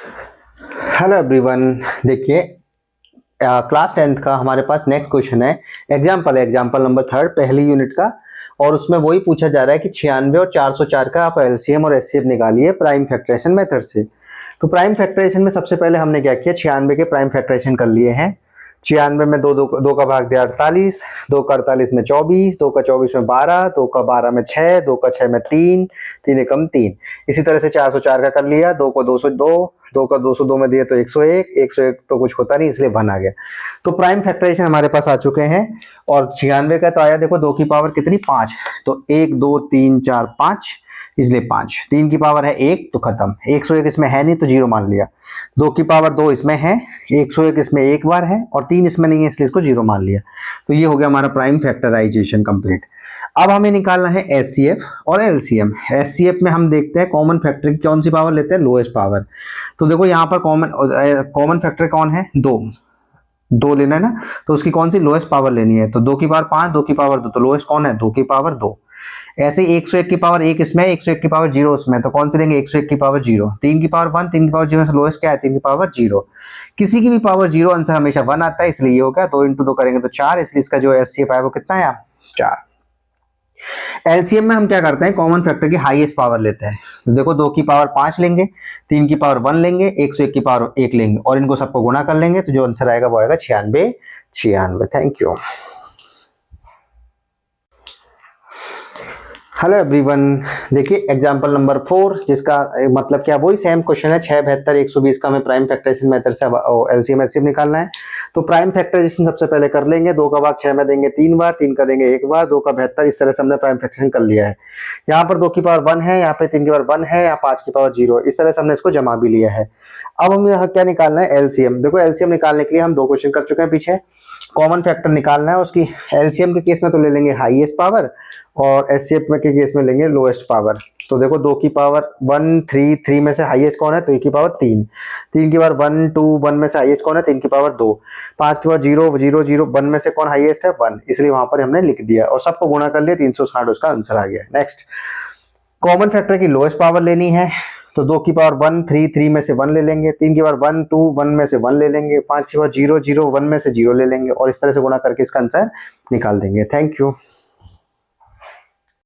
Hello everyone. देखिए class 10th का हमारे पास नेक्स्ट क्वेश्चन है। एग्जाम्पल नंबर थर्ड पहली यूनिट का। और उसमें वही पूछा जा रहा है कि 96 और 404 का आप एलसीएम और एचसीएफ निकालिए प्राइम फैक्टराइजेशन मेथड से। तो प्राइम फैक्टराइजेशन में सबसे पहले हमने क्या किया, 96 के प्राइम फैक्टराइजेशन कर लिए हैं। 96 में दो का भाग दिया 48, 2 का 48 में 24, 2 का 24 में 12, 2 का 12 में 6, 2 का 6 में 3, 3 एकम 3। इसी तरह से 404 का कर लिया, 2 को 202, 2 का 202 में दिए तो 101, 101 तो कुछ होता नहीं इसलिए 1 आ गया। तो प्राइम फैक्टराइजेशन हमारे पास आ चुके हैं। और 96 का तो आया, देखो 2 की पावर कितनी 5, तो 1 2 3 4 5, इसलिए 5। 3 की पावर है 1 तो खत्म, 101 इसमें है नहीं तो 0 मान लिया। 2 की पावर 2 इसमें है, 101 इसमें एक बार है और 3 इसमें नहीं है इसलिए इसको 0 मान लिया। तो ये हो गया हमारा प्राइम फैक्टराइजेशन कंप्लीट। अब हमें निकालना है एचसीएफ और एलसीएम। एचसीएफ में हम देखते हैं कॉमन फैक्टर की कौन सी पावर लेते हैं, लोएस्ट पावर। तो देखो यहाँ पर कॉमन फैक्टर कौन है, 2 लेना है ना, तो उसकी कौन सी लोएस्ट पावर लेनी है, तो 2 की पावर 5, 2 की पावर 2, तो लोएस्ट कौन है 2 की पावर 2। ऐसे 101 की पावर 1 इसमें, 101 की पावर 0 उसमें, तो कौन से लेंगे 101 की पावर 0। 3 की पावर 1, 3 की पावर 0 से लोएस्ट क्या है 3 की पावर 0। किसी की भी पावर 0 आंसर हमेशा 1 आता है, इसलिए ये हो गया 2 इंटू 2 करेंगे तो 4, इसलिए इसका जो एचसीएफ है वो कितना है 4। एलसीएम में हम क्या करते हैं, कॉमन फैक्टर की हाईएस्ट पावर लेते हैं। तो देखो 2 की पावर 5 लेंगे, 3 की पावर 1 लेंगे, 101 की पावर 1 लेंगे और इनको सबको गुणा कर लेंगे, तो जो आंसर आएगा वो आएगा 96। Thank you. Hello everyone. देखिए एग्जांपल नंबर 4, जिसका मतलब क्या, वही सेम क्वेश्चन है 6 72 120 का हमें प्राइम फैक्टराइजेशन मेथड से एलसीएम एचसीएफ निकालना है। तो प्राइम फैक्टराइजेशन सबसे पहले कर लेंगे, 2 का भाग 6 में देंगे 3 बार, 3 का देंगे 1 बार, 2 का 72, इस तरह से हमने प्राइम फैक्टराइजेशन कर लिया है। यहाँ पर 2 की पावर 1 है, यहाँ पे 3 की पावर 1 है, यहाँ 5 की पावर 0, इस तरह से हमने इसको जमा भी लिया है। अब हम यहाँ क्या निकालना है, एलसीएम। देखो एलसीएम निकालने के लिए हम 2 क्वेश्चन कर चुके हैं पीछे। कॉमन फैक्टर निकालना है उसकी, एलसीएम के केस में तो ले लेंगे हाईएस्ट पावर और एचसीएफ में के केस में लेंगे लोएस्ट पावर। तो देखो 2 की पावर 1 3, 3 में से हाईएस्ट कौन है, 2 की पावर 3, 3 की पावर 1 2, 1 में से हाईएस्ट कौन है 3 की पावर 2, 5 की पावर 0 0 0, 1 में से कौन हाईएस्ट है 1, इसलिए वहां पर हमने लिख दिया और सबको गुणा कर लिया, 360 उसका आंसर आ गया। नेक्स्ट, कॉमन फैक्टर की लोएस्ट पावर लेनी है। तो 2 की पावर 1 3, 3 में से 1 ले लेंगे, 3 की पावर 1 2, 1 में से 1 ले लेंगे, 5 की पावर 0 0, 1 में से 0 ले लेंगे और इस तरह से गुणा करके इसका आंसर निकाल देंगे। Thank you.